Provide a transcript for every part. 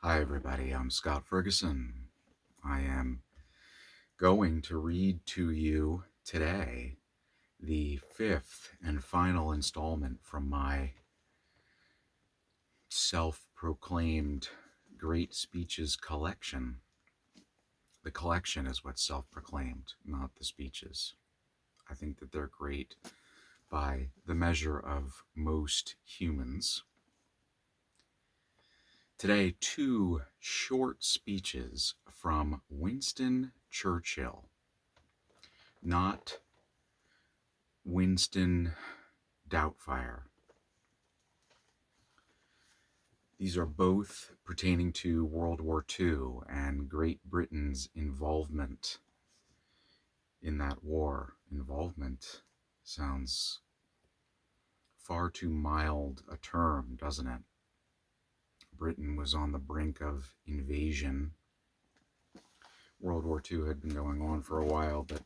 Hi, everybody. I'm Scott Ferguson. I am going to read to you today the fifth and final installment from my self-proclaimed great speeches collection. The collection is what's self-proclaimed, not the speeches. I think that they're great by the measure of most humans. Today, two short speeches from Winston Churchill, not Winston Doubtfire. These are both pertaining to World War II and Great Britain's involvement in that war. Involvement sounds far too mild a term, doesn't it? Britain was on the brink of invasion. World War II had been going on for a while, but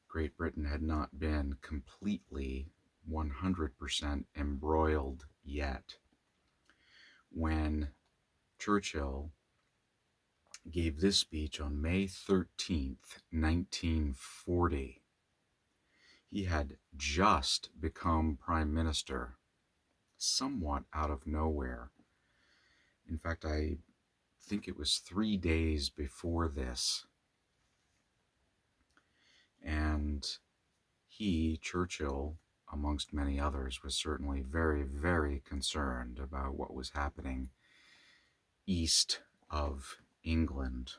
Great Britain had not been completely 100% embroiled yet. When Churchill gave this speech on May 13th, 1940, he had just become Prime Minister, somewhat out of nowhere. In fact, I think it was 3 days before this. And he, Churchill, amongst many others, was certainly very, very concerned about what was happening east of England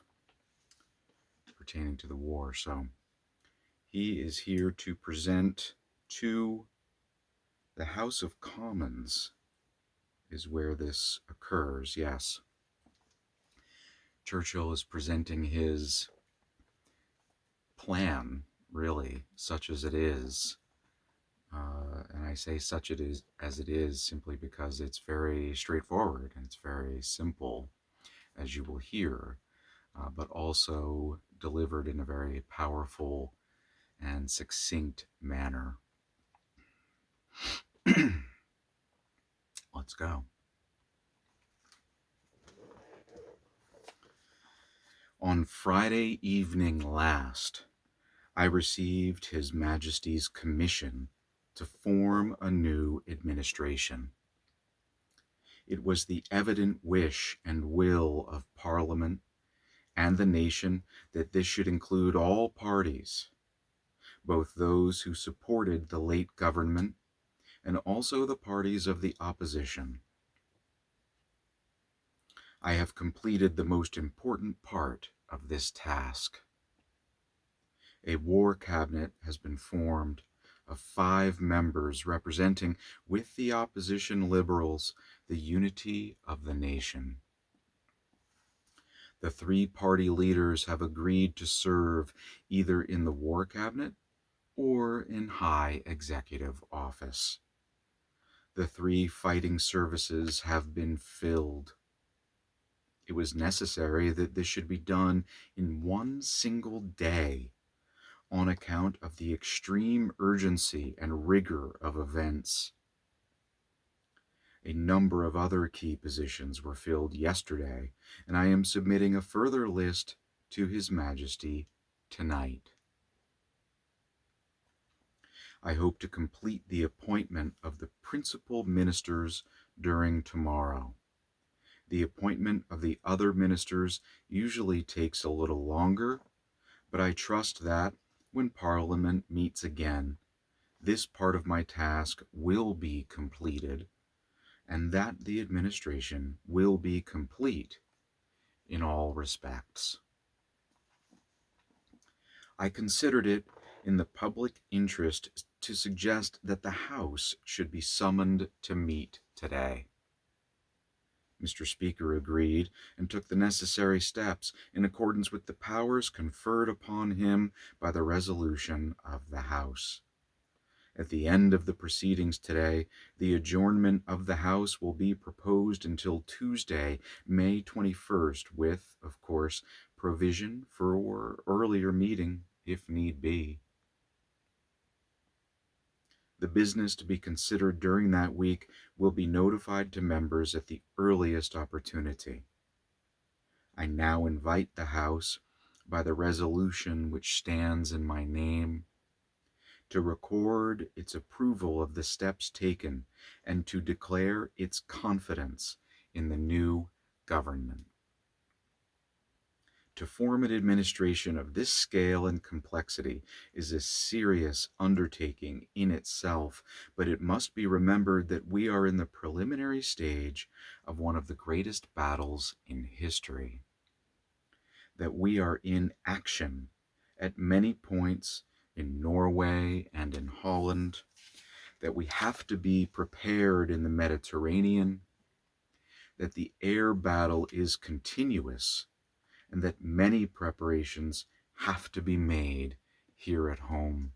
pertaining to the war. So he is here to present to the House of Commons, is where this occurs, yes. Churchill is presenting his plan, really, such as it is. And I say such it is as it is simply because it's very straightforward and it's very simple, as you will hear, but also delivered in a very powerful and succinct manner. Let's go. On Friday evening last, I received His Majesty's commission to form a new administration. It was the evident wish and will of Parliament and the nation that this should include all parties, both those who supported the late government and also the parties of the opposition. I have completed the most important part of this task. A war cabinet has been formed of 5 members representing, with the opposition Liberals, the unity of the nation. The 3 party leaders have agreed to serve either in the war cabinet or in high executive office. The 3 fighting services have been filled. It was necessary that this should be done in one single day on account of the extreme urgency and rigor of events. A number of other key positions were filled yesterday, and I am submitting a further list to His Majesty tonight. I hope to complete the appointment of the principal ministers during tomorrow. The appointment of the other ministers usually takes a little longer, but I trust that, when Parliament meets again, this part of my task will be completed, and that the administration will be complete in all respects. I considered it in the public interest to suggest that the House should be summoned to meet today. Mr. Speaker agreed and took the necessary steps in accordance with the powers conferred upon him by the resolution of the House. At the end of the proceedings today, the adjournment of the House will be proposed until Tuesday, May 21st, with, of course, provision for earlier meeting if need be. The business to be considered during that week will be notified to members at the earliest opportunity. I now invite the House, by the resolution which stands in my name, to record its approval of the steps taken and to declare its confidence in the new government. To form an administration of this scale and complexity is a serious undertaking in itself, but it must be remembered that we are in the preliminary stage of one of the greatest battles in history, that we are in action at many points in Norway and in Holland, that we have to be prepared in the Mediterranean, that the air battle is continuous, and that many preparations have to be made here at home.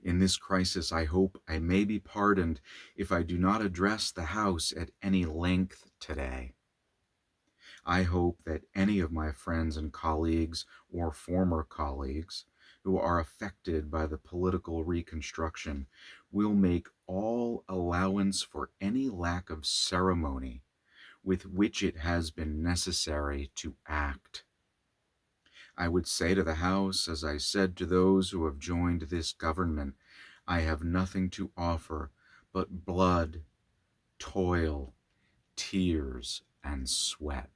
In this crisis, I hope I may be pardoned if I do not address the House at any length today. I hope that any of my friends and colleagues or former colleagues who are affected by the political reconstruction will make all allowance for any lack of ceremony with which it has been necessary to act. I would say to the House, as I said to those who have joined this government, I have nothing to offer but blood, toil, tears, and sweat.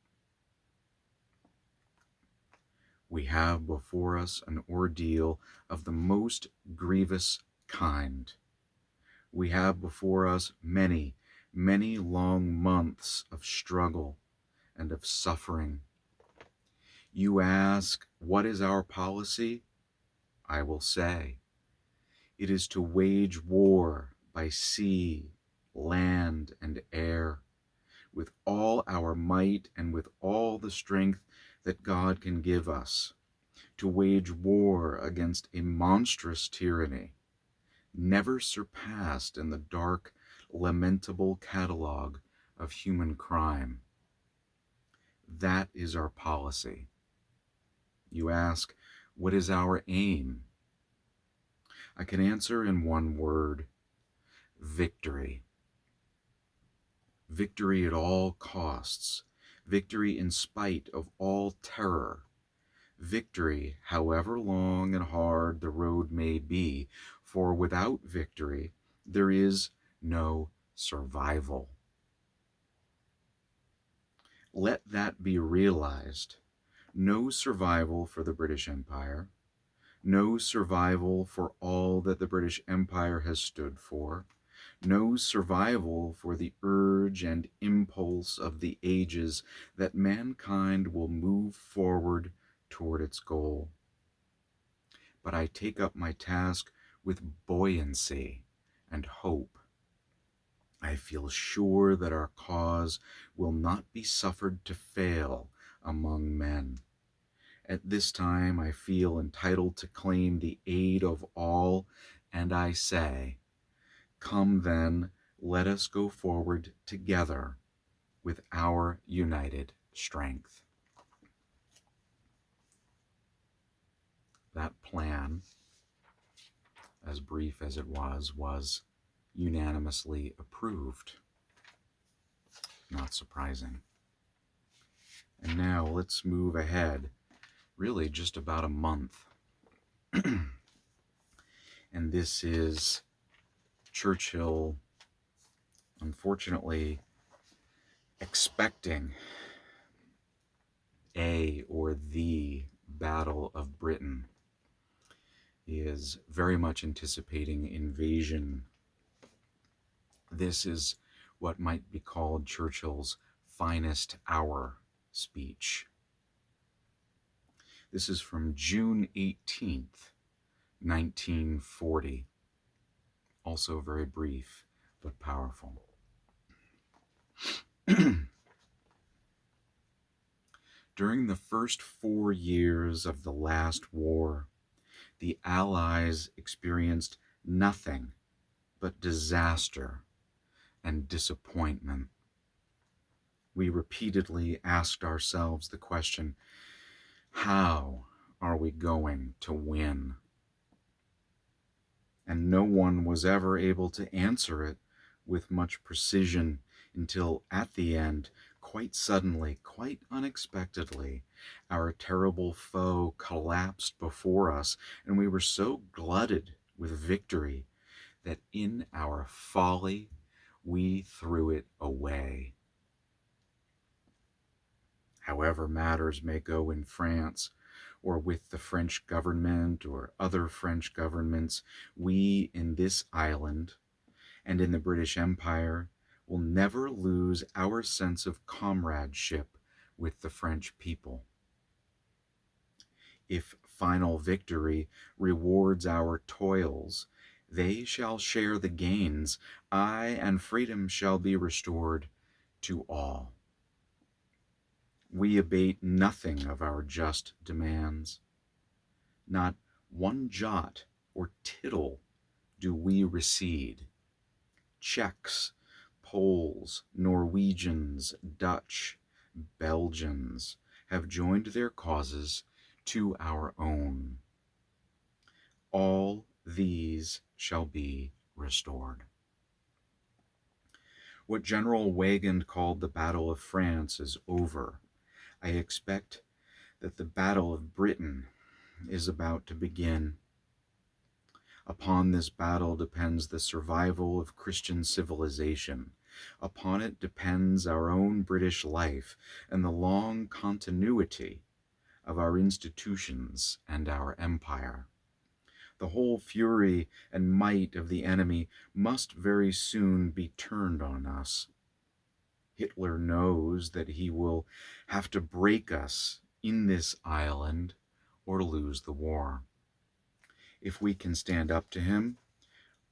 We have before us an ordeal of the most grievous kind. We have before us many, many long months of struggle and of suffering. You ask, what is our policy? I will say, it is to wage war by sea, land, and air, with all our might and with all the strength that God can give us, to wage war against a monstrous tyranny, never surpassed in the dark, lamentable catalogue of human crime. That is our policy. You ask, what is our aim? I can answer in one word: victory. Victory at all costs. Victory in spite of all terror. Victory, however long and hard the road may be, for without victory there is no survival. Let that be realized. No survival for the British Empire, no survival for all that the British Empire has stood for, no survival for the urge and impulse of the ages that mankind will move forward toward its goal. But I take up my task with buoyancy and hope. I feel sure that our cause will not be suffered to fail among men. At this time, I feel entitled to claim the aid of all, and I say, come then, let us go forward together with our united strength. That plan, as brief as it was unanimously approved. Not surprising. And now let's move ahead, really just about a month. And this is Churchill, unfortunately, expecting a or the Battle of Britain. He is very much anticipating invasion. This is what might be called Churchill's finest hour speech. This is from June 18th, 1940. Also very brief, but powerful. During the first 4 years of the last war, the Allies experienced nothing but disaster and disappointment. We repeatedly asked ourselves the question, how are we going to win? And no one was ever able to answer it with much precision. until at the end, quite suddenly, quite unexpectedly, our terrible foe collapsed before us, and we were so glutted with victory that in our folly we threw it away. However matters may go in France, or with the French government or other French governments, we in this island and in the British Empire will never lose our sense of comradeship with the French people. If final victory rewards our toils, they shall share the gains, aye, and freedom shall be restored to all. We abate nothing of our just demands. Not one jot or tittle do we recede. Czechs, Poles, Norwegians, Dutch, Belgians have joined their causes to our own. All these shall be restored. What General Weygand called the Battle of France is over. I expect that the Battle of Britain is about to begin. Upon this battle depends the survival of Christian civilization. Upon it depends our own British life and the long continuity of our institutions and our empire. The whole fury and might of the enemy must very soon be turned on us. Hitler knows that he will have to break us in this island or lose the war. If we can stand up to him,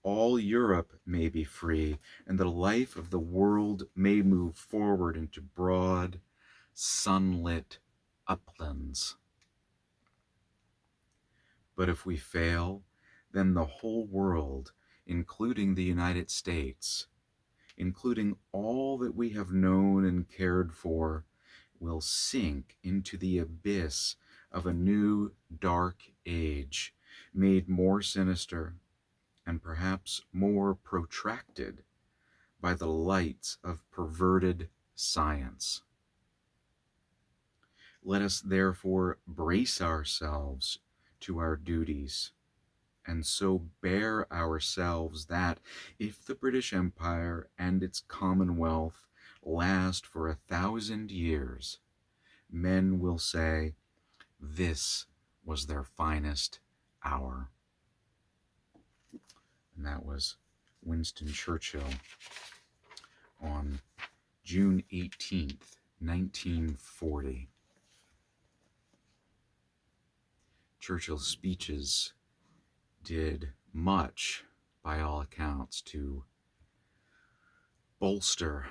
all Europe may be free, and the life of the world may move forward into broad, sunlit uplands. But if we fail, then the whole world, including the United States, including all that we have known and cared for, will sink into the abyss of a new dark age, made more sinister and perhaps more protracted by the lights of perverted science. Let us therefore brace ourselves to our duties, and so bear ourselves that, if the British Empire and its Commonwealth last for 1,000 years, men will say, this was their finest hour. And that was Winston Churchill on June 18th, 1940. Churchill's speeches did much, by all accounts, to bolster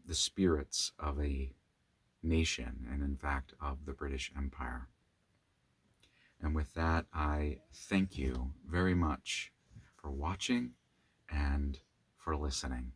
the spirits of a nation, and in fact of the British Empire. And with that, I thank you very much for watching and for listening.